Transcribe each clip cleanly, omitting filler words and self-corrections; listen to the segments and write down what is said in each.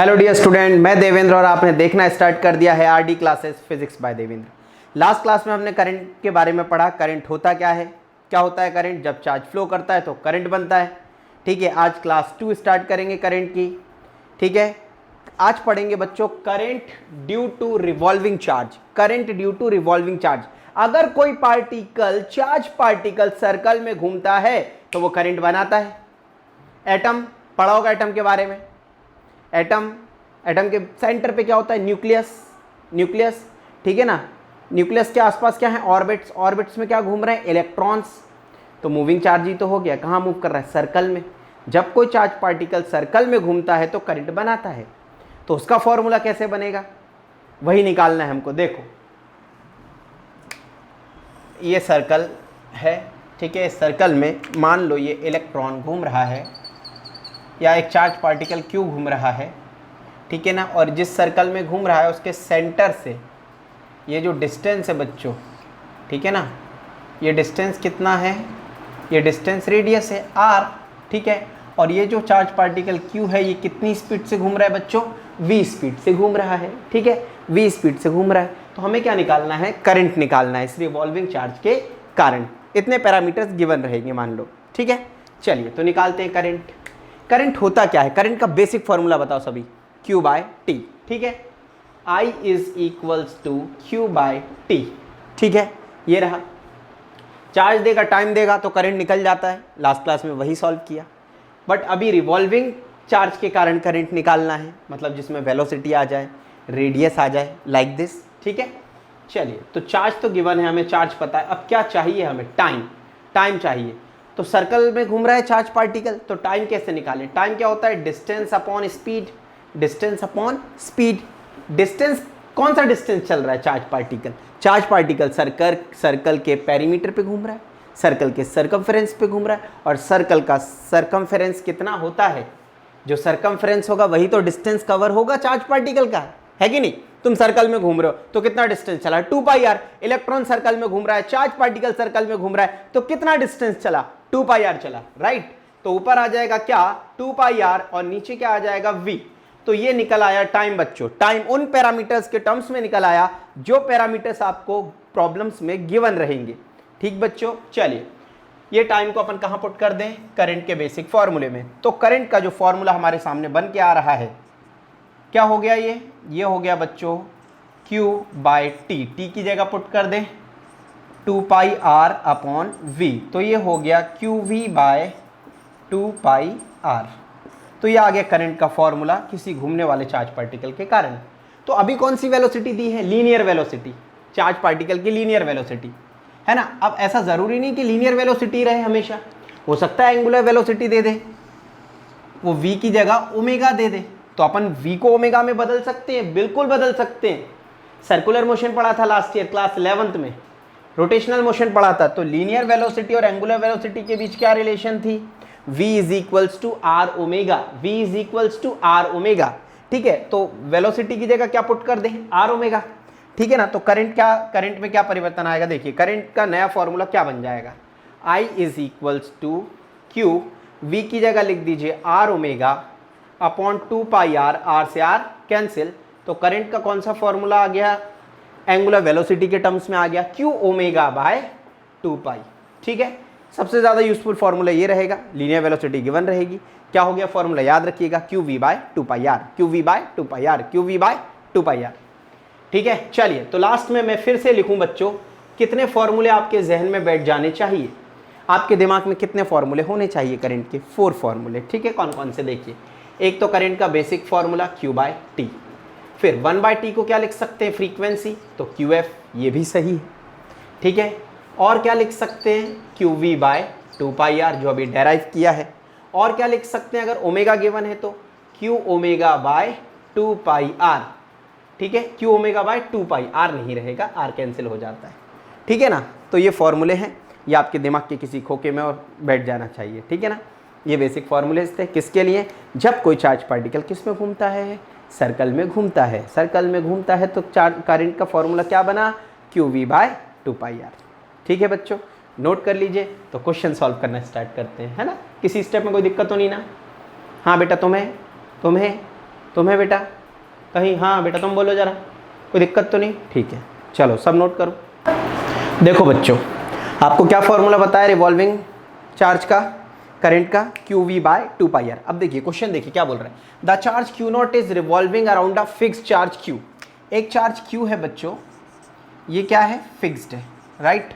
Hello dear student, मैं देवेंद्र और आपने देखना स्टार्ट कर दिया है RD classes physics bye Devendra. Last class में हमने करंट के बारे में पढ़ा। करंट होता क्या है, क्या होता है करंट, जब चार्ज फ्लो करता है तो करंट बनता है। ठीक है, आज क्लास 2 स्टार्ट करेंगे करंट की। ठीक है, आज पढ़ेंगे बच्चों current due to revolving charge. Current due to revolving charge, अगर कोई पार्टिकल चार्ज पार्टिकल सर्कल में घूमता है तो वो करंट बनाता है। एटम पढ़ा होगा एटम के बारे में। एटम के सेंटर पे क्या होता है, न्यूक्लियस। ठीक है ना, न्यूक्लियस के आसपास क्या है, ऑर्बिट्स में क्या घूम रहे हैं, इलेक्ट्रॉन्स। तो मूविंग चार्ज ही तो हो गया, कहाँ मूव कर रहा है, सर्कल में। जब कोई चार्ज पार्टिकल सर्कल में घूमता है तो करंट बनाता है। तो उसका फॉर्मूला कैसे बनेगा, वही निकालना है हमको। देखो ये सर्कल है, ठीक है, इस सर्कल में मान लो ये इलेक्ट्रॉन घूम रहा है या एक चार्ज पार्टिकल क्यों घूम रहा है, ठीक है ना। और जिस सर्कल में घूम रहा है उसके सेंटर से ये जो डिस्टेंस है बच्चों, ठीक है ना, ये डिस्टेंस कितना है, ये डिस्टेंस रेडियस है r, ठीक है। और ये जो चार्ज पार्टिकल q है ये कितनी स्पीड से घूम रहा है बच्चों, v स्पीड से घूम रहा है। ठीक है, v स्पीड से घूम रहा है। तो हमें क्या निकालना है, करंट निकालना है इस रिवॉल्विंग चार्ज के कारण। इतने पैरामीटर्स गिवन रहेंगे मान लो, ठीक है। चलिए तो निकालते हैं करंट। करंट होता क्या है, करंट का बेसिक फॉर्मूला बताओ सभी, Q बाय टी। ठीक है, I is equals to Q by T. ठीक है, ये रहा। चार्ज देगा, टाइम देगा तो करंट निकल जाता है। लास्ट क्लास में वही सॉल्व किया। बट अभी रिवॉल्विंग चार्ज के कारण करंट निकालना है, मतलब जिसमें वेलोसिटी आ जाए, रेडियस आ जाए, लाइक दिस। ठीक है, चलिए तो चार्ज तो गिवन है, हमें चार्ज पता है। अब क्या चाहिए हमें, टाइम चाहिए। तो सर्कल में घूम रहा है चार्ज पार्टिकल, तो टाइम कैसे निकालें। टाइम क्या होता है, डिस्टेंस अपॉन स्पीड। डिस्टेंस कौन सा डिस्टेंस चल रहा है, चार्ज पार्टिकल सर्कल के पेरीमीटर पे घूम रहा है, सर्कल के सर्कमफेरेंस पे घूम रहा है। और सर्कल का सर्कमफेरेंस कितना होता है, जो सर्कमफेरेंस होगा वही तो डिस्टेंस कवर होगा चार्ज पार्टिकल का, है कि नहीं। तुम सर्कल में घूम रहे हो तो कितना डिस्टेंस चला, 2πr। इलेक्ट्रॉन सर्कल में घूम रहा है, चार्ज पार्टिकल सर्कल में घूम रहा है, तो कितना डिस्टेंस चला, 2πr चला, राइट। तो ऊपर आ जाएगा क्या, 2πr, और नीचे क्या आ जाएगा, v। तो ये निकल आया टाइम बच्चों। टाइम उन पैरामीटर्स के टर्म्स में निकल आया जो पैरामीटर्स आपको प्रॉब्लम्स में गिवन रहेंगे। ठीक बच्चों, चलिए ये टाइम को अपन कहां पुट कर दें, करंट के बेसिक फॉर्मूले में। तो करंट का जो फॉर्मूला हमारे सामने बन के आ रहा है, क्या हो गया, ये हो गया बच्चों Q बाय टी। टी की जगह पुट कर दें 2πr अपॉन v। तो ये हो गया QV बाय 2πr। तो ये आ गया करंट का फॉर्मूला किसी घूमने वाले चार्ज पार्टिकल के कारण। तो अभी कौन सी वेलोसिटी दी है, लीनियर वेलोसिटी, चार्ज पार्टिकल की लीनियर वेलोसिटी, है ना। अब ऐसा जरूरी नहीं कि लीनियर वेलोसिटी रहे हमेशा, हो सकता है एंगुलर वेलोसिटी दे दे, वो v की जगह ओमेगा दे दे, तो अपन v को ओमेगा में बदल सकते हैं, बिल्कुल बदल सकते हैं। सर्कुलर मोशन पढ़ा था लास्ट ईयर क्लास 11th में, रोटेशनल मोशन पढ़ा था। तो लीनियर वेलोसिटी और एंगुलर वेलोसिटी के बीच क्या रिलेशन थी, v is equals to R omega. ठीक है, तो वेलोसिटी की जगह क्या पुट कर दें, आर ओमेगा। ठीक है ना। तो करंट में क्या परिवर्तन आएगा, देखिए करंट का नया फॉर्मूला क्या बन जाएगा, I is equals to Q, v की जगह लिख दीजिए R omega upon 2πr, r से r कैंसिल। तो करंट का कौन सा फॉर्मूला आ गया, एंगुलर वेलोसिटी के टर्म्स में आ गया Q ओमेगा बाय 2π। ठीक है, सबसे ज़्यादा यूजफुल फॉर्मूला ये रहेगा, लीनियर वेलोसिटी गिवन रहेगी। क्या हो गया फॉर्मूला, याद रखिएगा, QV बाय 2πr। ठीक है, चलिए तो लास्ट में मैं फिर से लिखूं बच्चों, कितने फॉर्मूले आपके जहन में बैठ जाने चाहिए, आपके दिमाग में कितने फॉर्मूले होने चाहिए करंट के, 4 फॉर्मूले। ठीक है, कौन कौन से, देखिए। एक तो करंट का basic formula Q by T, फिर 1/t को क्या लिख सकते हैं, फ्रीक्वेंसी, तो QF, ये भी सही है। ठीक है, और क्या लिख सकते हैं, QV बाय 2πr, जो अभी डेराइव किया है। और क्या लिख सकते हैं, अगर ओमेगा गिवन है तो Q ओमेगा बाय 2πr। ठीक है, Q ओमेगा बाय 2πr नहीं रहेगा, r कैंसिल हो जाता है। ठीक है ना। तो ये फॉर्मूले हैं, ये आपके दिमाग के किसी खोखे में और बैठ जाना चाहिए। ठीक है ना, ये बेसिक फॉर्मूले थे किसके लिए, जब कोई चार्ज पार्टिकल किस में घूमता है, सर्कल में घूमता है। सर्कल में घूमता है तो करंट का फॉर्मूला क्या बना, QV बाय 2πr। ठीक है बच्चों, नोट कर लीजिए। तो क्वेश्चन सॉल्व करना स्टार्ट करते हैं, है ना। किसी स्टेप में कोई दिक्कत तो नहीं ना, हाँ बेटा तुम्हें तुम्हें बेटा कहीं, हाँ बेटा तुम बोलो ज़रा, कोई दिक्कत तो नहीं? ठीक है, चलो सब नोट करो। देखो बच्चों, आपको क्या फॉर्मूला बताया रिवॉल्विंग चार्ज का, करंट का, क्यू वी बाय 2πr। अब देखिए क्वेश्चन, देखिए क्या बोल रहा है, the charge Q not is revolving around a fixed charge Q. एक चार्ज क्यू है बच्चों, ये क्या है, फिक्स्ड है, राइट,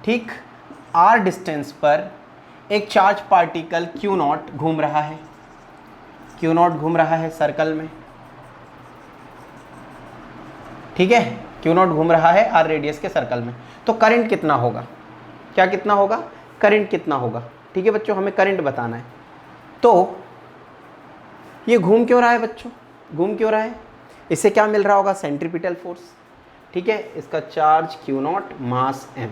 ठीक। आर डिस्टेंस पर एक चार्ज पार्टिकल क्यू नॉट घूम रहा है, क्यू नॉट घूम रहा है सर्कल में, ठीक है, क्यू नॉट घूम रहा है आर रेडियस के सर्कल में। तो करंट कितना होगा, क्या कितना होगा, करंट कितना होगा, ठीक है बच्चों, हमें करंट बताना है। तो ये घूम क्यों रहा है बच्चों, घूम क्यों रहा है, इससे क्या मिल रहा होगा, सेंट्रीपिटल फोर्स, ठीक है। इसका charge Q not mass m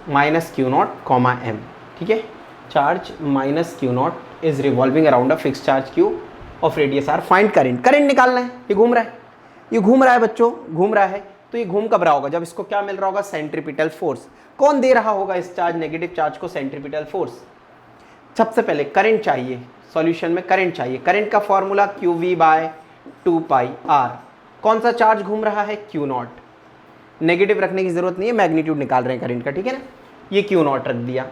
minus Q not comma m, ठीक है। Charge minus Q not is revolving around a fix charge Q of radius r। Find current, current निकालना है, ये घूम रहा है, ये घूम रहा है बच्चों, घूम रहा है। तो ये घूम कब रहा होगा, जब इसको क्या मिल रहा होगा, सेंट्रीपिटल फोर्स। कौन दे रहा होगा इस चार्ज, नेगेटिव चार्ज को सेंट्रीपिटल फोर्स। सबसे पहले करंट चाहिए, सॉल्यूशन में करंट चाहिए। करंट का formula Q V by 2πr। कौन सा चार्ज घूम रहा है, क्यू नॉट। नेगेटिव रखने की जरूरत नहीं है, मैग्नीट्यूड निकाल रहे हैं करंट का, ठीक है ना। ये क्यू नॉट रख दिया,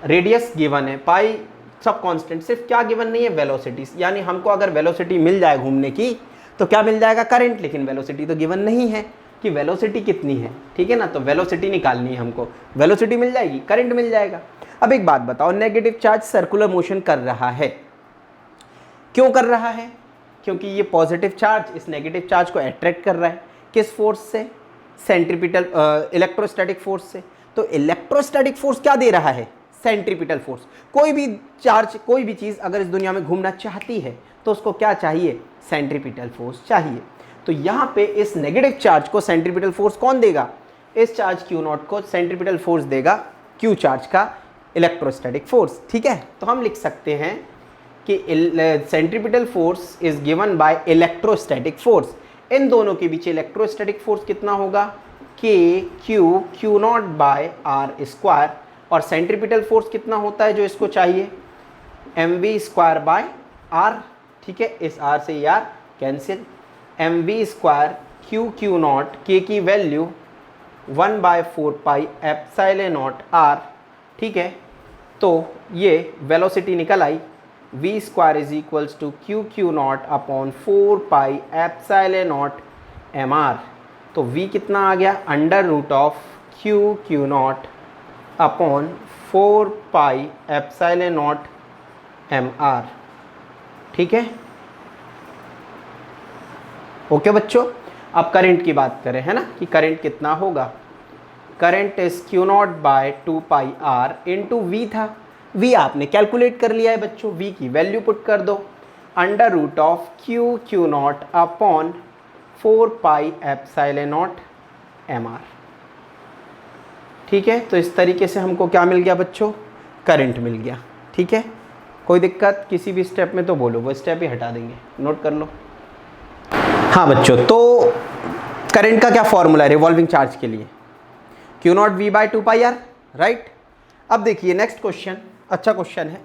रेडियस गिवन है, पाई सब कांस्टेंट, सिर्फ क्या गिवन नहीं है, वेलोसिटी। यानी हमको अगर वेलोसिटी मिल जाए घूमने की तो क्या मिल जाएगा, करंट। लेकिन वेलोसिटी तो गिवन नहीं है कि वेलोसिटी कितनी है, ठीक है ना। तो वेलोसिटी निकालनी है हमको, वेलोसिटी मिल जाएगी, करंट मिल जाएगा। अब एक बात बताओ, नेगेटिव चार्ज सर्कुलर मोशन कर रहा है, क्यों कर रहा है, क्योंकि ये पॉजिटिव चार्ज इस नेगेटिव चार्ज को अट्रैक्ट कर रहा है, किस फोर्स से, सेंट्रीपिटल इलेक्ट्रोस्टैटिक फोर्स से। तो इलेक्ट्रोस्टैटिक फोर्स क्या दे रहा है, सेंट्रीपिटल फोर्स। कोई भी चार्ज, कोई भी चीज़ अगर इस दुनिया में घूमना चाहती है तो उसको क्या चाहिए, सेंट्रीपिटल फोर्स चाहिए। तो यहाँ पे इस नेगेटिव चार्ज को सेंट्रीपिटल फोर्स कौन देगा, इस चार्ज क्यू नॉट को सेंट्रीपिटल फोर्स देगा क्यू चार्ज का इलेक्ट्रोस्टैटिक फोर्स, ठीक है। तो हम लिख सकते हैं कि centripetal force is given by electrostatic force. इन दोनों के बीच इलेक्ट्रोस्टैटिक फोर्स कितना होगा, K Q not by R square, और सेंट्रीपिटल फोर्स कितना होता है जो इसको चाहिए, M V square by R, ठीक है। इस आर से यार cancel, M V square Q not, के की वैल्यू 1/4 एप्सिलॉन नॉट आर, ठीक है। तो ये वेलोसिटी निकल आई, v square is equals to Q not upon 4 epsilon not M R. तो v कितना आ गया, under root of Q not upon 4 epsilon not M R, ठीक है। ओके बच्चों, अब करंट की बात करें, है ना, कि करंट कितना होगा। Current is Q not by 2πr into V था, वी आपने कैलकुलेट कर लिया है बच्चों, वी की वैल्यू पुट कर दो, under root of Q not upon 4 epsilon not M R, ठीक है। तो इस तरीके से हमको क्या मिल गया बच्चों, करंट मिल गया, ठीक है। कोई दिक्कत किसी भी स्टेप में तो बोलो, वो स्टेप ही हटा देंगे, नोट कर लो। हाँ बच्चों, तो करंट का क्या फॉर्मूला है रिवॉल्विंग चार्ज के लिए, Q not V by 2πr, right. अब देखिए नेक्स्ट क्वेश्चन, अच्छा क्वेश्चन है।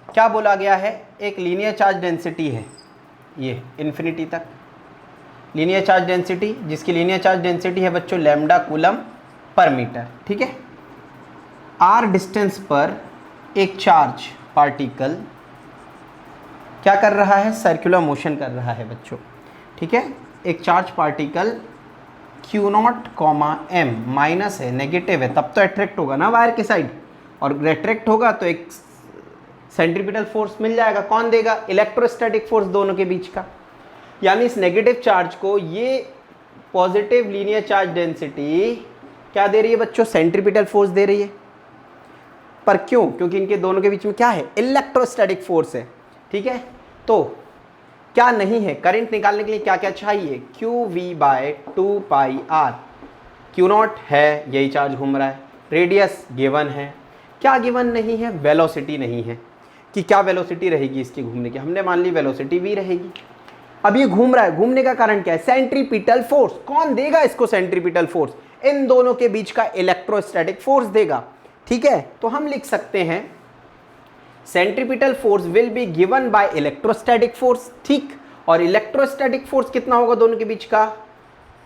क्या बोला गया है, एक लीनियर चार्ज डेंसिटी है, ये इन्फिनिटी तक लीनियर चार्ज डेंसिटी, जिसकी लीनियर चार्ज डेंसिटी है बच्चों लैम्डा कूलम पर मीटर, ठीक है। आर डिस्टेंस पर एक चार्ज पार्टिकल क्या कर रहा है, सर्कुलर मोशन कर रहा है बच्चों, ठीक है। एक charge particle Q not comma M minus है, नेगेटिव है, तब तो अट्रैक्ट होगा ना वायर के साइड, और अट्रैक्ट होगा तो एक सेंट्रीपिटल फोर्स मिल जाएगा। कौन देगा, इलेक्ट्रोस्टैटिक फोर्स दोनों के बीच का। यानी इस नेगेटिव चार्ज को ये पॉजिटिव लीनियर चार्ज डेंसिटी क्या दे रही है बच्चों, सेंट्रीपिटल फोर्स दे रही है। पर क्यों, क्योंकि इनके दोनों के बीच में क्या है, इलेक्ट्रोस्टैटिक फोर्स है, ठीक है। तो क्या नहीं है, करंट निकालने के लिए क्या क्या चाहिए, Q V by 2πr, Q not है, यही चार्ज घूम रहा है, रेडियस गिवन है, क्या गिवन नहीं है, वेलोसिटी नहीं है, कि क्या वेलोसिटी रहेगी इसकी घूमने की, हमने मान ली वेलोसिटी v रहेगी। अब ये घूम रहा है, घूमने का कारण क्या है, सेंट्रीपिटल फोर्स। कौन देगा इसको सेंट्रीपिटल फोर्स, इन दोनों के बीच का इलेक्ट्रोस्टैटिक फोर्स देगा, ठीक है। तो हम लिख सकते हैं centripetal force will be given by electrostatic force, ठीक। और इलेक्ट्रोस्टैटिक फोर्स कितना होगा दोनों के बीच का,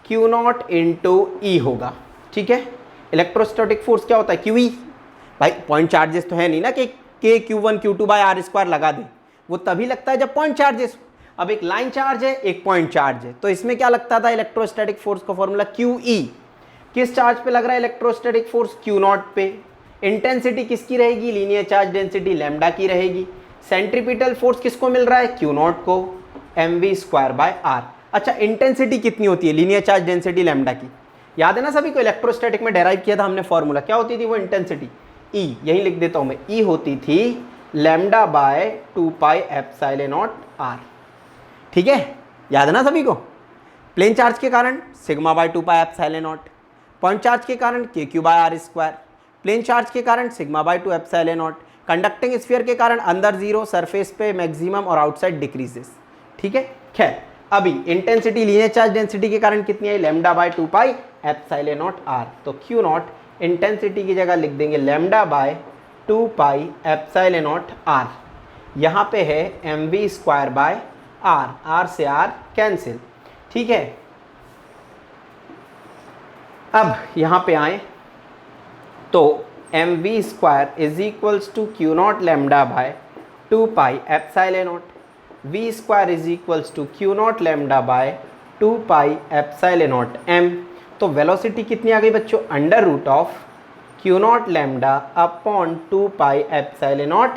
Q नॉट इंटू ई होगा, ठीक है। इलेक्ट्रोस्टैटिक फोर्स क्या होता है, QE। भाई पॉइंट चार्जेस तो है नहीं ना कि Q1 Q2 bye R square लगा दे, वो तभी लगता है जब पॉइंट चार्जेस। अब एक लाइन चार्ज है, एक पॉइंट चार्ज है, तो इसमें क्या लगता था इलेक्ट्रोस्टैटिक फोर्स का फॉर्मूला QE। किस चार्ज पे लग रहा है इलेक्ट्रोस्टैटिक फोर्स, Q नॉट पे। इंटेंसिटी किसकी रहेगी, लीनियर चार्ज डेंसिटी लैम्डा की रहेगी। सेंट्रीपिटल फोर्स किसको मिल रहा है, Q नॉट को, mv स्क्वायर बाय आर। अच्छा इंटेंसिटी कितनी होती है, लीनियर चार्ज डेंसिटी लैम्डा की, याद है ना सभी को, इलेक्ट्रोस्टैटिक में डेराइव किया था हमने फॉर्मूला, क्या होती थी वो इंटेंसिटी, E, यही लिख देता हूं मैं, E होती थी lambda by 2 pi epsilon not R, ठीक है, याद है ना सभी को। प्लेन चार्ज के कारण sigma by 2 pi epsilon not, point charge के कारण KQ by R square, plane charge के कारण sigma by 2 epsilon not, conducting sphere के कारण अंदर जीरो, सरफेस पे मैक्सिमम और आउटसाइड डिक्रीजेस, ठीक है। खैर अभी इंटेंसिटी लीनियर चार्ज डेंसिटी के कारण कितनी आई, lambda by 2 pi epsilon not R, तो Q नॉट इंटेंसिटी की जगह लिख देंगे lambda by 2 pi epsilon not R, यहाँ पे है mv square by R, R से आर कैंसिल, ठीक है। अब यहाँ पे आए तो mv square is equals to Q not lambda by 2 pi epsilon naught, v square is equals to Q not lambda by 2 pi epsilon not m। तो velocity कितनी आ गई बच्चों, under root of Q not lambda upon 2 pi epsilon not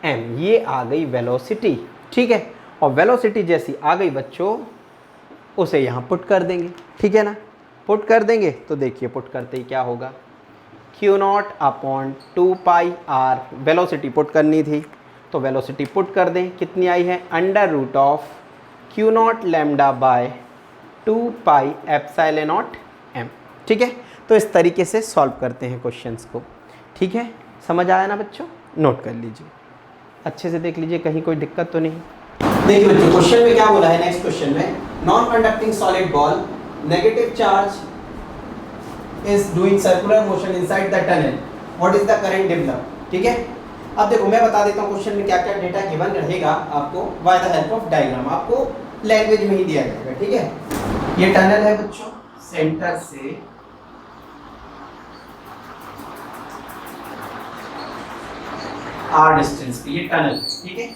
m, ये आ गई velocity, ठीक है। और वेलोसिटी जैसी आ गई बच्चों, उसे यहाँ पुट कर देंगे, ठीक है ना। पुट कर देंगे तो देखिए पुट करते ही क्या होगा, Q not upon 2 pi R, velocity put करनी थी तो वेलोसिटी पुट कर दें, कितनी आई है, under root of Q not lambda by 2 pi epsilon not m, ठीक है। तो इस तरीके से सॉल्व करते हैं क्वेश्चंस को, ठीक है। समझ आया ना बच्चों, नोट कर लीजिए, अच्छे से देख लीजिए कहीं कोई दिक्कत तो नहीं। देखिए बच्चों क्वेश्चन में क्या बोला है, नेक्स्ट क्वेश्चन में, non conducting solid ball negative charge is doing circular motion inside the tunnel, what is the current develop, ठीक है। अब देखो मैं बता देता हूँ क्वेश्चन में क्या क्या डेटा गिवन रहेगा आपको by the help of diagram, आपको लैंग्वेज में ही दिया जाएगा, ठीक है। ये टनल है बच्चों, सेंटर से r डिस्टेंस पे ये टनल, ठीक है।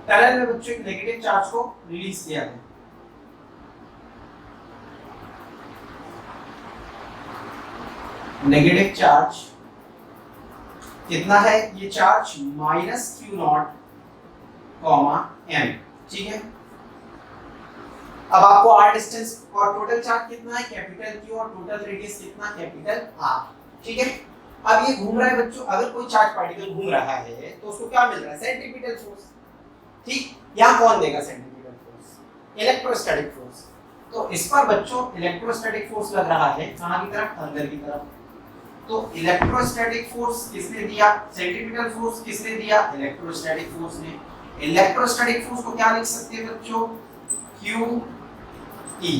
टनल में बच्चों एक नेगेटिव चार्ज को रिलीज किया गया, नेगेटिव चार्ज कितना है, ये charge minus Q not comma m, ठीक है। अब आपको r डिस्टेंस और टोटल चार्ज कितना है, कैपिटल Q, और टोटल रेडियस कितना, कैपिटल R, ठीक है। अब ये घूम रहा है बच्चों, अगर कोई चार्ज पार्टिकल घूम रहा है तो उसको क्या मिल रहा है, सेंट्रीपिटल फोर्स, ठीक। यहाँ कौन देगा सेंट्रीपिटल फोर्स, इलेक्ट्रोस्टैटिक फोर्स। तो इस पर बच्चों इलेक्ट्रोस्टैटिक फोर्स लग रहा है कहाँ की तरफ, अंदर की तरफ। तो इलेक्ट्रोस्टैटिक फोर्स किसने दिया, सेंट्रीपिटल फोर्स किसने दिया, इलेक्ट्रोस्टैटिक फोर्स ने। इलेक्ट्रोस्टैटिक फोर्स को क्या लिख सकते हैं बच्चों, QE।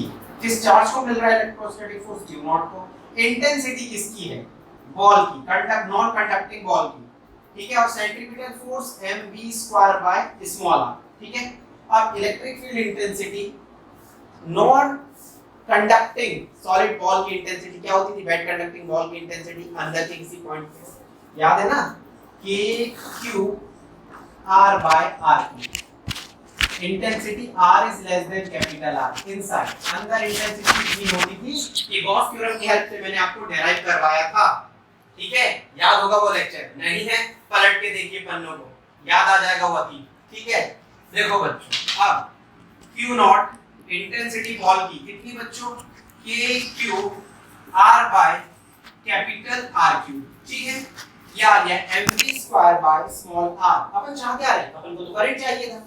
किस चार्ज को मिल रहा है इलेक्ट्रोस्टैटिक फोर्स, Q नॉट को। इंटेंसिटी किसकी है, बॉल की, नॉन कंडक्टिंग बॉल की, ठीक है। और centripetal force mv square by small r, ठीक है। अब electric field intensity, non conducting solid ball की इंटेंसिटी क्या होती थी, वेट कंडक्टिंग बॉल की इंटेंसिटी अंदर के किसी पॉइंट पे, याद है ना, KQ R by R, intensity R is less than capital R inside, अंदर इंटेंसिटी कितनी होती थी, ये गॉस थ्योरम की हेल्प से मैंने आपको डेराइव करवाया था, ठीक है। याद होगा वो लेक्चर, नहीं है पलट के देखिए पन्नों को, याद आ जाएगा वो अभी, ठीक है। देखो बच्चों अब Q नॉट इंटेंसिटी बॉल की कितनी बच्चों, KQ R by capital R cube, ठीक है। ये आ गया mv square by small r। अपन चाह क्या रहे, अपन को तो करंट चाहिए था,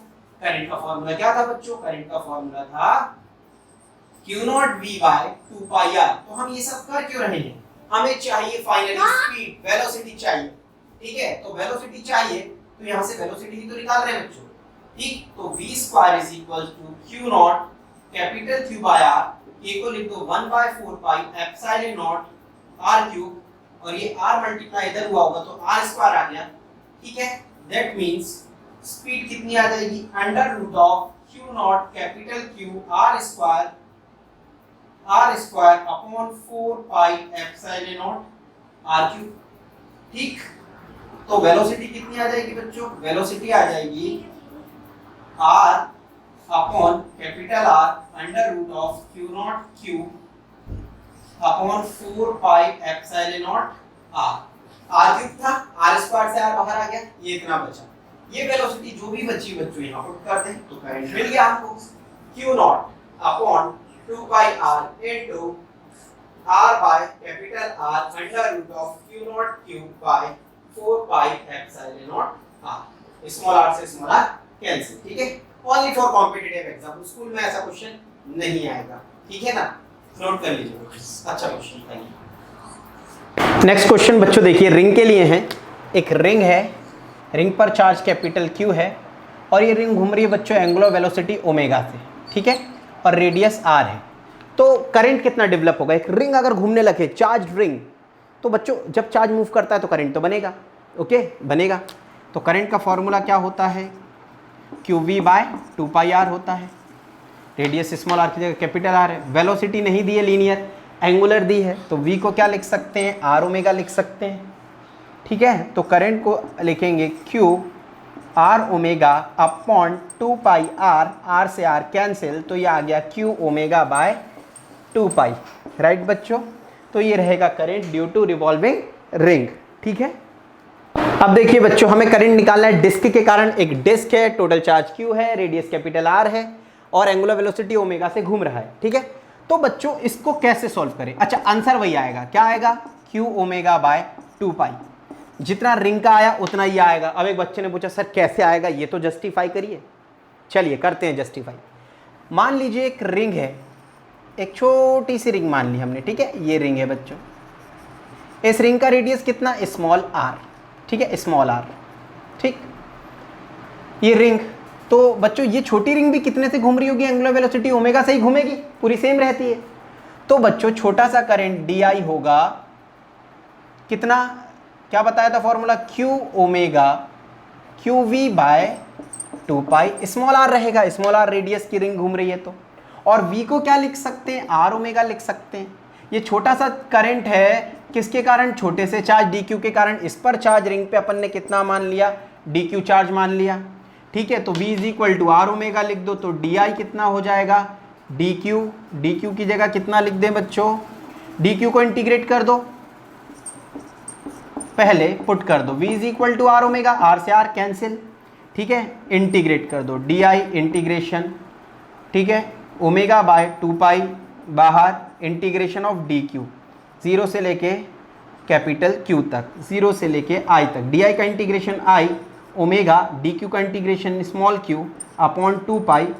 करंट का फार्मूला क्या था बच्चों, करंट का फार्मूला था Q not V by 2 pi r। तो हम ये सब कर क्यों रहे हैं, हमें चाहिए फाइनली स्पीड, वेलोसिटी चाहिए, ठीक है। तो वेलोसिटी चाहिए तो यहाँ से वेलोसिटी ही तो निकाल रहे हैं बच्चों, ठीक। तो v square is equal to Q not capital Q by r, ये को लिख दो 1 by 4 pi epsilon not r cube, और ये r मल्टीप्लाई इधर हुआ होगा तो r स्क्वायर आ गया, ठीक है। दैट मींस स्पीड कितनी आ जाएगी, under root of Q not capital Q R square upon 4 pi epsilon not R cube. ठीक, तो वेलोसिटी कितनी आ जाएगी बच्चों, वेलोसिटी आ जाएगी R upon capital R under root of Q not Q upon 4 pi epsilon not R cube था, R square से आर बाहर आ गया, ये इतना बचा। ये वेलोसिटी जो भी बची बच्चों यहाँ पुट कर दें तो करंट मिल गया हमको, Q not upon 2 pi R into R by capital R under root of Q not Q by 4 pi epsilon not R. Small R से स्मॉल आर कैंसिल। ठीक है, only for competitive exam, school में ऐसा question नहीं आएगा। ठीक है ना, नोट कर लीजिए, अच्छा क्वेश्चन है। नेक्स्ट क्वेश्चन बच्चों देखिए, रिंग के लिए है। एक रिंग है, रिंग पर चार्ज कैपिटल क्यू है और ये रिंग घूम रही है बच्चों एंगुलर वेलोसिटी ओमेगा से। ठीक है, और रेडियस आर है। तो करंट कितना डेवलप होगा, एक रिंग अगर घूमने लगे, चार्ज रिंग, तो बच्चों जब चार्ज मूव करता है तो करंट तो बनेगा। ओके, बनेगा। तो करंट का फॉर्मूला क्या होता है, Q V by 2 pi R होता है। रेडियस स्मॉल आर की जगह कैपिटल आर है। वेलोसिटी नहीं दी है लीनियर, एंगुलर दी है, तो वी को क्या लिख सकते हैं, आर ओमेगा लिख सकते हैं। ठीक है, तो करंट को लिखेंगे Q R omega upon 2 pi R, R से आर कैंसिल, तो ये आ गया Q omega by 2 pi. Right बच्चों, तो ये रहेगा current due to revolving ring. ठीक है, अब देखिए बच्चों, हमें करंट निकालना है डिस्क के कारण। एक डिस्क है, टोटल चार्ज क्यू है, रेडियस कैपिटल आर है और एंगुलर वेलोसिटी ओमेगा से घूम रहा है। ठीक है, तो बच्चों इसको कैसे सॉल्व करें। अच्छा, आंसर वही आएगा, क्या आएगा, क्यू ओमेगा बाय 2 पाई। जितना रिंग का आया उतना ही आएगा। अब एक बच्चे ने पूछा सर कैसे आएगा, ये तो जस्टिफाई करिए। चलिए करते हैं जस्टिफाई। मान लीजिए एक रिंग है, एक छोटी सी रिंग मान ली हमने। ठीक है, ये रिंग है बच्चों, इस रिंग का रेडियस कितना, स्मॉल आर। ठीक है, स्मॉल आर। ठीक, ये रिंग, तो बच्चों ये छोटी रिंग भी कितने से घूम रही होगी, एंगुलर वेलोसिटी ओमेगा से ही घूमेगी, पूरी सेम रहती है। तो बच्चों छोटा सा करंट डी आई होगा कितना, क्या बताया था formula, Q omega Q V by 2 pi, small R रहेगा, स्मॉल आर रेडियस की रिंग घूम रही है तो। और वी को क्या लिख सकते हैं, आर ओमेगा लिख सकते हैं। ये छोटा सा करंट है किसके कारण, छोटे से चार्ज डी क्यू के कारण। इस पर चार्ज रिंग पे अपन ने कितना मान लिया, डी क्यू चार्ज मान लिया। ठीक है, तो v is equal to R omega लिख दो, तो डी आई कितना हो जाएगा, डी क्यू की जगह कितना लिख दें बच्चों, डी क्यू को इंटीग्रेट कर दो, पहले पुट कर दो, v is equal to R omega, R से आर कैंसिल। ठीक है, इंटीग्रेट कर दो, डी आई इंटीग्रेशन। ठीक है, ओमेगा बाय 2 पाई बाहर, integration of D Q, zero से लेके कैपिटल क्यू तक, जीरो से लेके आई तक, डी आई का इंटीग्रेशन आई ओमेगा, डी क्यू का इंटीग्रेशन स्मॉल क्यू अपॉन 2 पाई,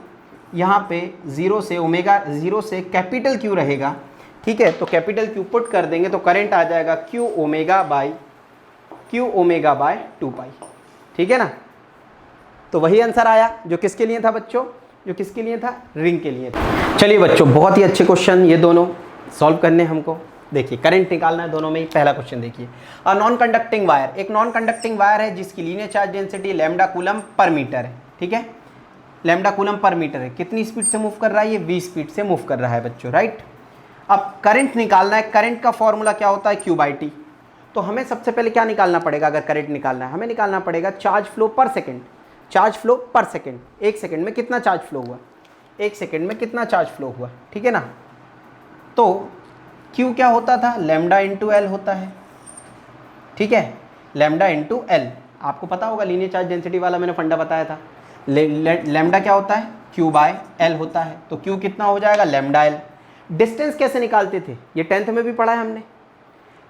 यहाँ पे जीरो से ओमेगा, जीरो से कैपिटल क्यू रहेगा। ठीक है, तो कैपिटल क्यू पुट कर देंगे तो करंट आ जाएगा क्यू ओमेगा बाय 2 पाई। ठीक है ना, तो वही आंसर आया जो किसके लिए था बच्चों, जो किसके लिए था, रिंग के लिए था। चलिए बच्चों, बहुत ही अच्छे क्वेश्चन ये दोनों सॉल्व करने हमको। देखिए करंट निकालना है दोनों में ही। पहला क्वेश्चन देखिए, अ नॉन कंडक्टिंग वायर, एक नॉन कंडक्टिंग वायर है जिसकी linear charge density lambda coulomb पर मीटर है। ठीक है, लैम्डा कूलम पर मीटर है, कितनी स्पीड से मूव कर रहा है, ये v स्पीड से मूव कर रहा है बच्चों। राइट, अब करंट निकालना है। करंट का फॉर्मूला क्या होता है, क्यू बाई टी। तो हमें सबसे पहले क्या निकालना पड़ेगा, अगर करंट निकालना है हमें निकालना पड़ेगा चार्ज फ्लो पर सेकेंड। चार्ज फ्लो पर सेकेंड, एक सेकेंड में कितना चार्ज फ्लो हुआ, एक सेकेंड में कितना चार्ज फ्लो हुआ। ठीक है ना, तो Q क्या होता था, लैम्डा इंटू एल होता है। ठीक है, लैम्डा इंटू एल, आपको पता होगा लीनियर चार्ज डेंसिटी वाला मैंने फंडा बताया था। लैम्डा क्या होता है, Q बाय एल होता है, तो Q कितना हो जाएगा, लैम्डा एल। डिस्टेंस कैसे निकालते थे, ये 10th में भी पढ़ा है हमने,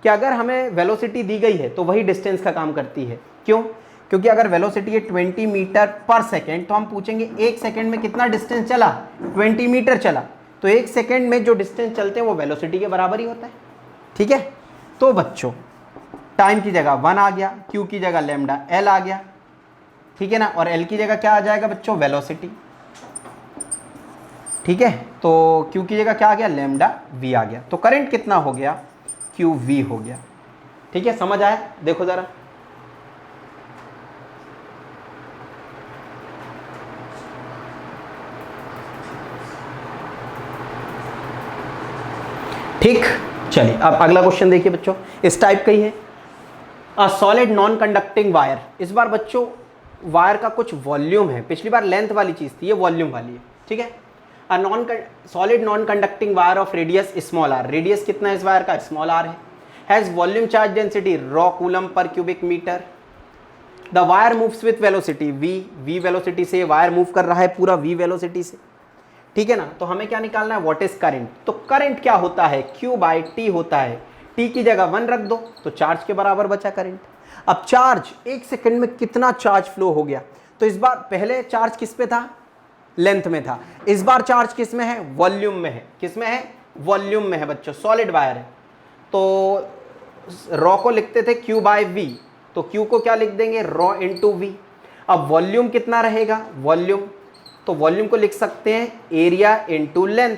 कि अगर हमें वेलोसिटी दी गई है तो वही डिस्टेंस का काम करती है। क्यों, क्योंकि अगर वेलोसिटी है 20 मीटर पर सेकेंड, तो हम पूछेंगे एक सेकेंड में कितना डिस्टेंस चला, 20 मीटर चला, तो एक सेकेंड में जो डिस्टेंस चलते हैं वो वेलोसिटी के बराबर ही होता है। ठीक है, तो बच्चों टाइम की जगह 1 आ गया, Q की जगह लैम्डा एल आ गया। ठीक है ना, और L की जगह क्या आ जाएगा बच्चों, वेलोसिटी। ठीक है, तो Q की जगह क्या आ गया, लैम्डा V आ गया। तो करंट कितना हो गया, QV हो गया। ठीक है, समझ आया, देखो ज़रा ठीक, चलिए अब अगला क्वेश्चन देखिए बच्चों, इस टाइप का ही है। A solid non conducting wire, इस बार बच्चों वायर का कुछ वॉल्यूम है, पिछली बार लेंथ वाली चीज थी, ये वॉल्यूम वाली है, ठीक है। A solid non conducting wire of radius small R, radius कितना है इस वायर का, स्मॉल आर है, has volume charge density rho coulomb पर cubic metre, the wire moves with velocity v velocity से वायर मूव कर रहा है पूरा v वेलोसिटी से, ठीक है ना। तो हमें क्या निकालना है, व्हाट इज करंट। तो करंट क्या होता है, q/t होता है, t की जगह 1 रख दो तो चार्ज के बराबर बचा करंट। अब चार्ज 1 सेकंड में कितना चार्ज फ्लो हो गया, तो इस बार पहले चार्ज किस पे था, लेंथ में था, इस बार चार्ज किस में है, वॉल्यूम में है, किस में है, वॉल्यूम में है बच्चों, सॉलिड वायर है। तो रॉ को लिखते थे q/v, तो q को क्या लिख देंगे, रॉ इंटू v। अब वॉल्यूम कितना रहेगा, वॉल्यूम, तो वॉल्यूम को लिख सकते हैं एरिया इंटू लेंथ।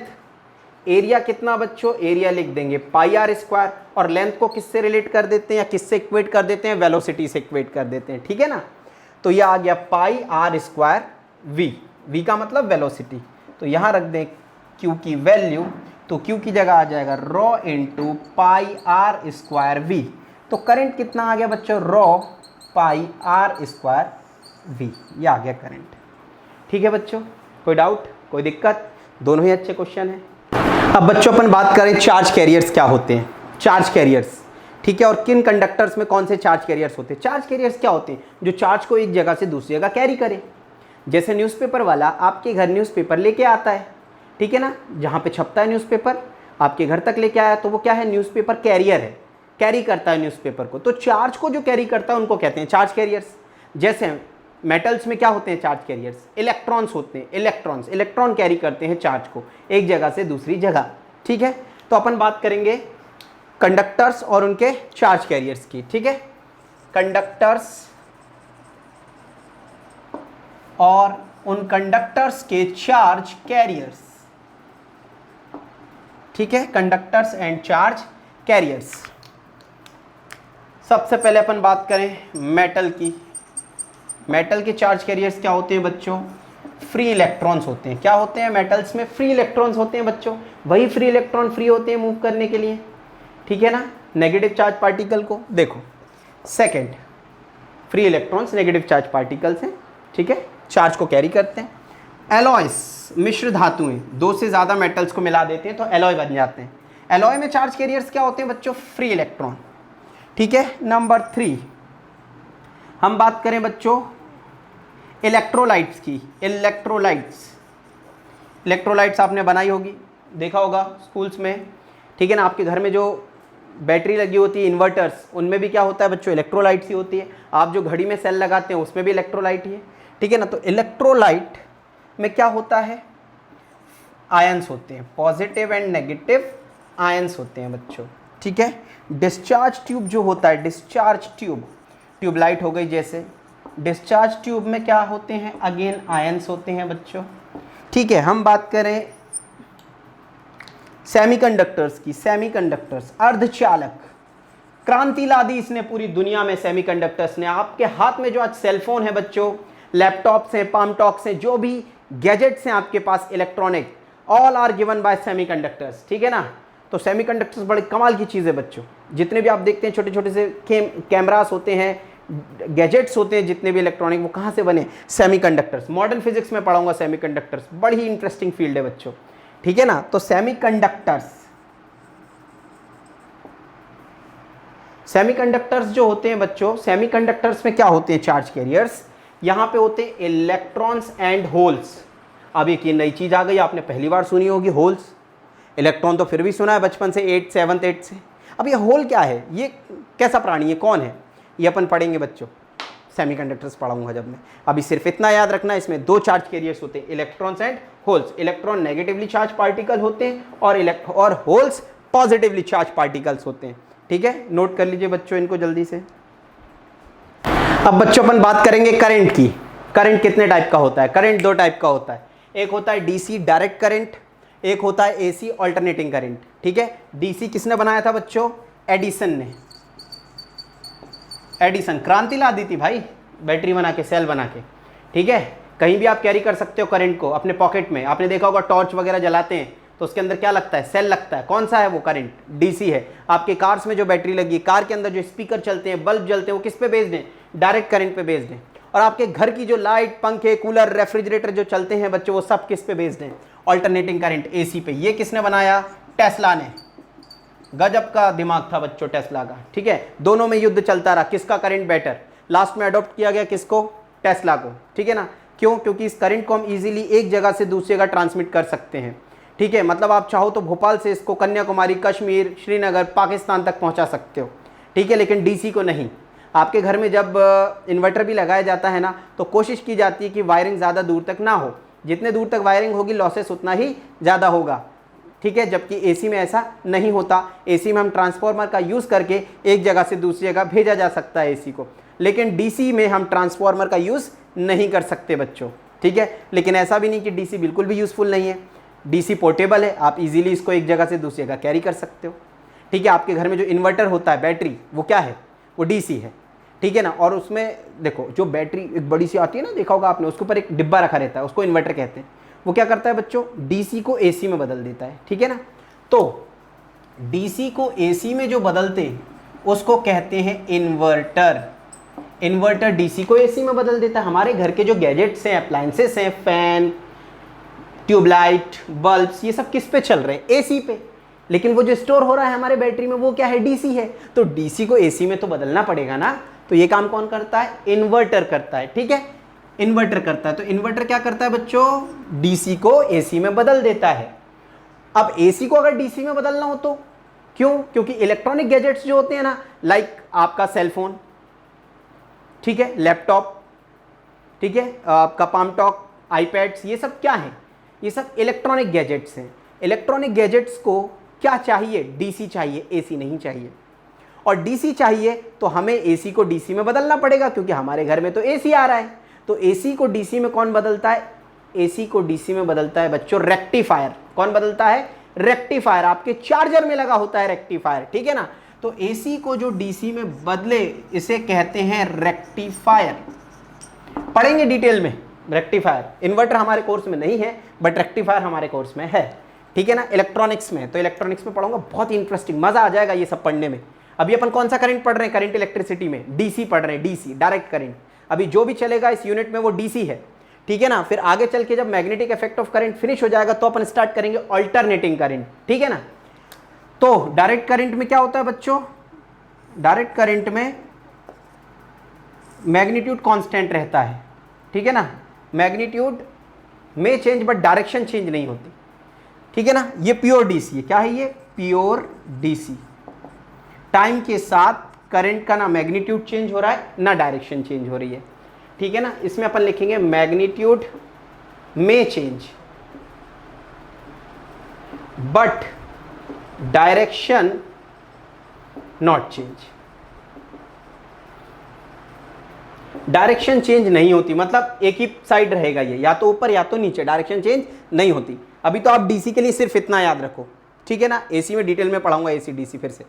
एरिया कितना बच्चों, एरिया लिख देंगे πr², और लेंथ को किससे रिलेट कर देते हैं या किससे इक्वेट कर देते हैं, वेलोसिटी से इक्वेट कर देते हैं, ठीक है ना। तो यह आ गया πr²v, v का मतलब वेलोसिटी, तो यहां रख दें q की वैल्यू, तो q की जगह आ जाएगा रॉ इंटू πr²v। तो करंट कितना आ गया बच्चों, रॉ πr²v, ये आ गया करंट, ठीक है बच्चों। कोई डाउट, कोई दिक्कत, दोनों ही अच्छे क्वेश्चन हैं। अब बच्चों अपन बात करें चार्ज कैरियर्स क्या होते हैं, चार्ज कैरियर्स, ठीक है, और किन कंडक्टर्स में कौन से चार्ज कैरियर्स होते हैं। चार्ज कैरियर्स क्या होते हैं, जो चार्ज को एक जगह से दूसरी जगह कैरी करे। जैसे न्यूज़पेपर वाला आपके घर न्यूज़पेपर लेके आता है, ठीक है ना, जहाँ पे छपता है न्यूज़पेपर आपके घर तक लेके आया, तो वो क्या है, न्यूज़पेपर कैरियर है, कैरी करता है न्यूज़पेपर को। तो चार्ज को जो कैरी करता है उनको कहते हैं चार्ज कैरियर्स। जैसे मेटल्स में क्या होते हैं चार्ज कैरियर्स, इलेक्ट्रॉन्स होते हैं, इलेक्ट्रॉन्स, इलेक्ट्रॉन कैरी करते हैं चार्ज को एक जगह से दूसरी जगह, ठीक है। तो अपन बात करेंगे कंडक्टर्स और उनके चार्ज कैरियर्स की, ठीक है, कंडक्टर्स और उन कंडक्टर्स के चार्ज कैरियर्स, ठीक है, कंडक्टर्स एंड चार्ज कैरियर्स। सबसे पहले अपन बात करें मेटल की। मेटल के चार्ज कैरियर्स क्या होते हैं बच्चों, फ्री इलेक्ट्रॉन्स होते हैं। क्या होते हैं, मेटल्स में फ्री इलेक्ट्रॉन्स होते हैं बच्चों, वही फ्री इलेक्ट्रॉन फ्री होते हैं मूव करने के लिए, ठीक है ना। नेगेटिव चार्ज पार्टिकल को देखो, second, free electrons negative charge particles हैं, ठीक है, चार्ज को कैरी करते हैं। एलॉयस, मिश्र धातुएं, दो से ज़्यादा मेटल्स को मिला देते हैं तो एलॉय बन जाते हैं। एलॉय में चार्ज कैरियर्स क्या होते हैं बच्चों, फ्री इलेक्ट्रॉन, ठीक है। नंबर 3 हम बात करें बच्चों इलेक्ट्रोलाइट्स की। इलेक्ट्रोलाइट्स आपने बनाई होगी, देखा होगा स्कूल्स में, ठीक है ना। आपके घर में जो बैटरी लगी होती है, इन्वर्टर्स, उनमें भी क्या होता है बच्चों, इलेक्ट्रोलाइट्स ही होती है। आप जो घड़ी में सेल लगाते हैं उसमें भी इलेक्ट्रोलाइट ही है, ठीक है ना। तो इलेक्ट्रोलाइट में क्या होता है, आयंस होते हैं, पॉजिटिव एंड नेगेटिव आयंस होते हैं बच्चों, ठीक है। डिस्चार्ज ट्यूब जो होता है, डिस्चार्ज ट्यूबलाइट हो गई जैसे, डिस्चार्ज ट्यूब में क्या होते हैं, अगेन आयंस होते हैं बच्चों, ठीक है। हम बात करें सेमीकंडक्टर्स की। सेमीकंडक्टर्स, अर्धचालक, क्रांति ला दी इसने पूरी दुनिया में सेमीकंडक्टर्स ने। आपके हाथ में जो आज सेलफोन है बच्चों, लैपटॉप्स हैं, पामटॉक्स हैं, जो भी गैजेट्स हैं आपके पास electronic, all are given by semiconductors, ठीक है ना। तो सेमीकंडक्टर्स बड़े कमाल की चीज़ है बच्चों। जितने भी आप देखते हैं छोटे छोटे से कैमरास होते हैं, गैजेट्स होते हैं, जितने भी इलेक्ट्रॉनिक, वो कहाँ से बने, सेमीकंडक्टर्स। मॉडर्न फिजिक्स में पढ़ाऊंगा सेमीकंडक्टर्स, बड़ी ही इंटरेस्टिंग फील्ड है बच्चों, ठीक है ना। तो सेमीकंडक्टर्स जो होते हैं बच्चों, सेमीकंडक्टर्स में क्या होते हैं चार्ज कैरियर्स, यहाँ पे होते हैं इलेक्ट्रॉन्स एंड होल्स। अब एक ये नई चीज़ आ गई, आपने पहली बार सुनी होगी होल्स। इलेक्ट्रॉन तो फिर भी सुना है बचपन से, 7th 8th से। अब ये होल क्या है, ये कैसा प्राणी है, कौन है, ये अपन पढ़ेंगे बच्चों, सेमीकंडक्टर्स पढ़ाऊंगा जब मैं। अभी सिर्फ इतना याद रखना, इसमें 2 चार्ज कैरियर्स होते हैं, electrons and holes. Electron negatively charge particle होते हैं और होल्स पॉजिटिवली चार्ज पार्टिकल्स होते हैं, ठीक है। नोट कर लीजिए बच्चों इनको जल्दी से। अब बच्चों अपन बात करेंगे करंट की। करंट कितने टाइप का होता है, करंट 2 टाइप का होता है, एक होता है डीसी डायरेक्ट करंट, एक होता है एसी अल्टरनेटिंग करंट, ठीक है। डीसी किसने बनाया था बच्चों, एडिसन ने। एडिसन क्रांति ला दी थी भाई, बैटरी बना के, सेल बना के, ठीक है। कहीं भी आप कैरी कर सकते हो करंट को अपने पॉकेट में। आपने देखा होगा टॉर्च वगैरह जलाते हैं तो उसके अंदर क्या लगता है, सेल लगता है। कौन सा है वो, करंट, डीसी है। आपके कार्स में जो बैटरी लगी है, कार के अंदर जो स्पीकर चलते हैं, बल्ब जलते हैं, वो किस पे बेस्ड है, डायरेक्ट करंट पे बेस्ड है। और आपके घर की जो लाइट, पंखे, कूलर, रेफ्रिजरेटर जो चलते हैं बच्चों, वो सब किस पे बेस्ड है, अल्टरनेटिंग करंट, एसी पे। ये किसने बनाया, टेस्ला ने। गजब का दिमाग था बच्चों टेस्ला का, ठीक है। दोनों में युद्ध चलता रहा, किसका करंट बेटर, लास्ट में अडॉप्ट किया गया किसको, टेस्ला को, ठीक है ना। क्यों, क्योंकि इस करंट को हम इजीली एक जगह से दूसरी जगह ट्रांसमिट कर सकते हैं, ठीक है। मतलब आप चाहो तो भोपाल से इसको कन्याकुमारी, कश्मीर, श्रीनगर, पाकिस्तान तक पहुंचा सकते हो, ठीक है, लेकिन डीसी को नहीं। आपके घर में जब इन्वर्टर भी लगाया जाता है ना, तो कोशिश की जाती है कि वायरिंग ज़्यादा दूर तक ना हो, जितने दूर तक वायरिंग होगी लॉसेस उतना ही ज़्यादा होगा, ठीक है। जबकि एसी में ऐसा नहीं होता। एसी में हम ट्रांसफार्मर का यूज़ करके एक जगह से दूसरी जगह भेजा जा सकता है एसी को, लेकिन डीसी में हम ट्रांसफार्मर का यूज़ नहीं कर सकते बच्चों, ठीक है। लेकिन ऐसा भी नहीं कि डीसी बिल्कुल भी यूज़फुल नहीं है। डीसी पोर्टेबल है, आप इजीली इसको एक जगह से दूसरी जगह कैरी कर सकते हो, ठीक है। आपके घर में जो इन्वर्टर होता है, बैटरी, वो क्या है, वो डीसी है, ठीक है ना। और उसमें देखो जो बैटरी एक बड़ी सी आती है ना, देखा होगा आपने, उसके ऊपर एक डिब्बा रखा रहता है, उसको इन्वर्टर कहते हैं। वो क्या करता है बच्चों, डीसी को एसी में बदल देता है, ठीक है ना। तो डीसी को एसी में जो बदलते हैं उसको कहते हैं इन्वर्टर। इन्वर्टर डीसी को एसी में बदल देता है। हमारे घर के जो गैजेट्स हैं, अप्लायंसेस हैं, फैन, ट्यूबलाइट, बल्ब्स, ये सब किस पे चल रहे हैं, एसी पे। लेकिन वो जो स्टोर हो रहा है हमारे बैटरी में, वो क्या है, डीसी है। तो डीसी को एसी में तो बदलना पड़ेगा ना। तो ये काम कौन करता है, इन्वर्टर करता है, ठीक है, इन्वर्टर करता है। तो इन्वर्टर क्या करता है बच्चों, डीसी को एसी में बदल देता है। अब एसी को अगर डीसी में बदलना हो तो क्यों, क्योंकि इलेक्ट्रॉनिक गैजेट्स जो होते हैं ना, लाइक आपका सेलफोन, ठीक है, लैपटॉप, ठीक है, आपका पाम टॉक, आईपैड्स, ये सब क्या है, ये सब इलेक्ट्रॉनिक गैजेट्स हैं। इलेक्ट्रॉनिक गैजेट्स को क्या चाहिए, डीसी चाहिए, एसी नहीं चाहिए। और डीसी चाहिए तो हमें एसी को डीसी में बदलना पड़ेगा, क्योंकि हमारे घर में तो एसी आ रहा है। तो एसी को डीसी में कौन बदलता है, एसी को डीसी में बदलता है बच्चों रेक्टिफायर। कौन बदलता है, रेक्टिफायर। आपके चार्जर में लगा होता है रेक्टिफायर, ठीक है ना। तो एसी को जो डीसी में बदले, इसे कहते हैं रेक्टिफायर। पढ़ेंगे डिटेल में रेक्टिफायर। इन्वर्टर हमारे कोर्स में नहीं है, बट रेक्टिफायर हमारे कोर्स में है, ठीक है ना, इलेक्ट्रॉनिक्स में। तो इलेक्ट्रॉनिक्स में पढ़ूंगा, बहुत इंटरेस्टिंग, मजा आ जाएगा ये सब पढ़ने में। अभी अपन कौन सा करंट पढ़ रहे हैं, करंट इलेक्ट्रिसिटी में डीसी पढ़ रहे हैं, डीसी डायरेक्ट करंट। अभी जो भी चलेगा इस यूनिट में वो डीसी है, ठीक है ना। फिर आगे चल के जब magnetic effect of current finish हो जाएगा तो अपन स्टार्ट करेंगे अल्टरनेटिंग करंट, ठीक है ना। तो डायरेक्ट करंट में क्या होता है बच्चों, डायरेक्ट करंट में मैग्नीट्यूड कांस्टेंट रहता है, ठीक है ना। मैग्नीट्यूड में चेंज बट डायरेक्शन चेंज नहीं होती, ठीक है ना। ये प्योर डीसी है। क्या है ये, प्योर डीसी। टाइम के साथ करंट का ना मैग्नीट्यूड चेंज हो रहा है ना डायरेक्शन चेंज हो रही है, ठीक है ना। इसमें अपन लिखेंगे मैग्नीट्यूड में change but direction not change. Direction change नहीं होती, मतलब एक ही साइड रहेगा ये, या तो ऊपर या तो नीचे, डायरेक्शन चेंज नहीं होती। अभी तो आप डीसी के लिए सिर्फ इतना याद रखो, ठीक है ना। एसी में डिटेल में पढ़ाऊंगा, एसी डीसी फिर से।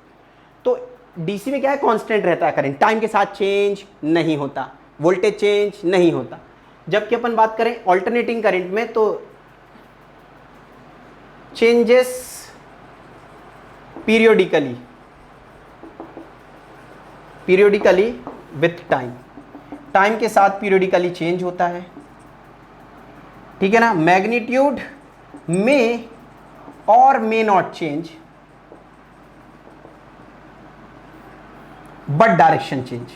तो डीसी में क्या है, कांस्टेंट रहता है करंट, टाइम के साथ चेंज नहीं होता, वोल्टेज चेंज नहीं होता। जबकि अपन बात करें अल्टरनेटिंग करंट में, तो changes periodically with time, time के साथ पीरियोडिकली चेंज होता है, ठीक है ना। मैग्नीट्यूड में और may not change but direction change.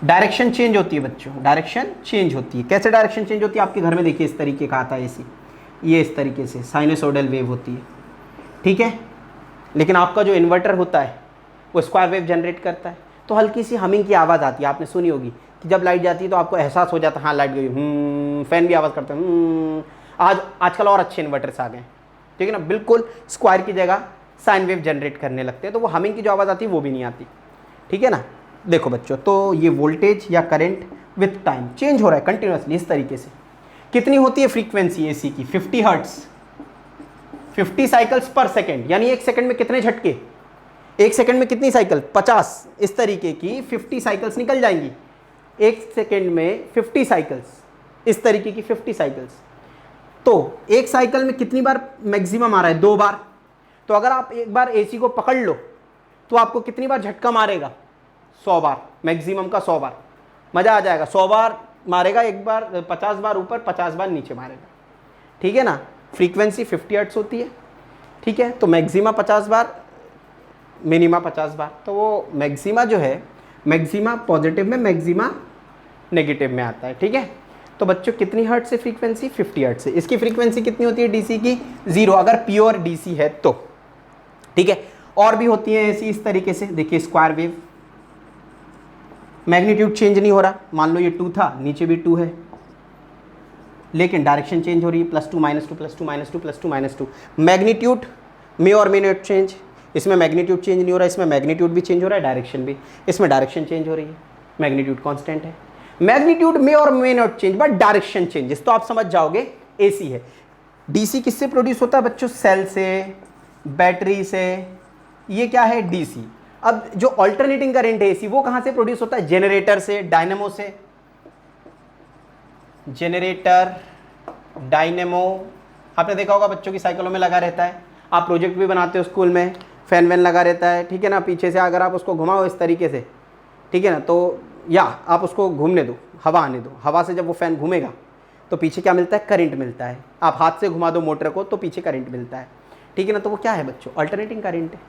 Direction change होती है बच्चों, डायरेक्शन चेंज होती है। कैसे डायरेक्शन चेंज होती है, आपके घर में देखिए इस तरीके का आता है एसी, ये इस तरीके से साइनसोइडल वेव होती है, ठीक है। लेकिन आपका जो इन्वर्टर होता है वो स्क्वायर वेव जनरेट करता है। तो हल्की सी हमिंग की आवाज़ आती है, आपने सुनी होगी कि जब लाइट जाती है तो आपको एहसास हो जाता है हाँ लाइट गई, फैन भी आवाज़ करते हैं। आजकल और अच्छे इन्वर्टर्स आ गए, ठीक है ना, बिल्कुल स्क्वायर की जगह साइन वेव जनरेट करने लगते हैं, तो वो हमिंग की जो आवाज़ आती है वो भी नहीं आती, ठीक है ना। देखो बच्चों, तो ये वोल्टेज या करंट विथ टाइम चेंज हो रहा है कंटिन्यूसली इस तरीके से। कितनी होती है फ्रीक्वेंसी एसी की, 50 हर्ट्ज, 50 साइकिल्स पर सेकेंड, यानी एक सेकंड में कितने झटके, एक सेकंड में कितनी साइकिल, 50, इस तरीके की 50 साइकिल्स निकल जाएंगी एक सेकंड में, 50 साइकिल्स, इस तरीके की 50 साइकिल्स। तो एक साइकिल में कितनी बार मैक्सिमम आ रहा है? 2 बार। तो अगर आप एक बार एसी को पकड़ लो तो आपको कितनी बार झटका मारेगा? 100 बार, मैक्सिमम का 100 बार। मजा आ जाएगा। 100 बार मारेगा एक बार, 50 बार ऊपर, 50 बार नीचे मारेगा, ठीक है ना। फ्रीक्वेंसी 50 हर्ट्ज होती है, ठीक है। तो मैक्सिमा 50 बार, मिनिमा 50 बार। तो वो मैक्सिमा जो है, मैक्सिमा पॉजिटिव में, मैक्सिमा नेगेटिव में आता है, ठीक है। तो बच्चों कितनी हर्ट्ज से फ्रीक्वेंसी? 50 हर्ट्ज से। इसकी फ्रीक्वेंसी कितनी होती है डीसी की? 0, अगर प्योर डीसी है तो, ठीक है। और भी होती है ऐसी इस तरीके से, देखिए स्क्वायर वेव, मैग्नीट्यूड चेंज नहीं हो रहा, मान लो ये 2 था, नीचे भी 2 है, लेकिन डायरेक्शन चेंज हो रही है, +2 -2 +2 -2 +2 -2। मैग्नीट्यूड में और मे नॉट चेंज, इसमें मैग्नीट्यूड चेंज नहीं हो रहा है, इसमें मैग्नीट्यूड भी चेंज हो रहा है, डायरेक्शन भी, इसमें डायरेक्शन चेंज हो रही है, मैग्नीट्यूड कांस्टेंट है। मैग्नीट्यूड में और may not change but direction changes, तो आप समझ जाओगे एसी है। डीसी किससे प्रोड्यूस होता है बच्चों? सेल से, बैटरी से, ये क्या है? डीसी। अब जो अल्टरनेटिंग करंट है एसी, वो कहां से प्रोड्यूस होता है? जनरेटर से, डायनेमो से। जनरेटर, डायनेमो, आपने देखा होगा बच्चों की साइकिलों में लगा रहता है, आप प्रोजेक्ट भी बनाते हो स्कूल में, फैन वैन लगा रहता है, ठीक है ना। पीछे से अगर आप उसको घुमाओ इस तरीके से, ठीक है ना, तो या आप उसको घूमने दो, हवा आने दो, हवा से जब वो फैन घूमेगा तो पीछे क्या मिलता है? करंट मिलता है। आप हाथ से घुमा दो मोटर को तो पीछे करंट मिलता है, ठीक है ना। तो वो क्या है बच्चों? अल्टरनेटिंग करंट है,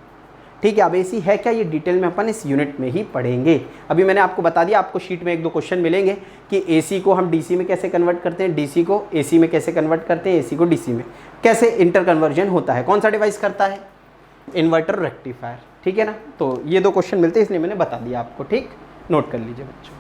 ठीक है। अब एसी है क्या? ये डिटेल में अपन इस यूनिट में ही पढ़ेंगे। अभी मैंने आपको बता दिया, आपको शीट में 1-2 क्वेश्चन मिलेंगे कि एसी को हम डीसी में कैसे कन्वर्ट करते हैं, डीसी को एसी में कैसे कन्वर्ट करते हैं, एसी को डीसी में कैसे इंटर कन्वर्जन होता है, कौन सा डिवाइस करता है? इन्वर्टर, रेक्टिफायर, ठीक है ना। तो ये 2 क्वेश्चन मिलते हैं, इसलिए मैंने बता दिया आपको, ठीक। नोट कर लीजिए बच्चों।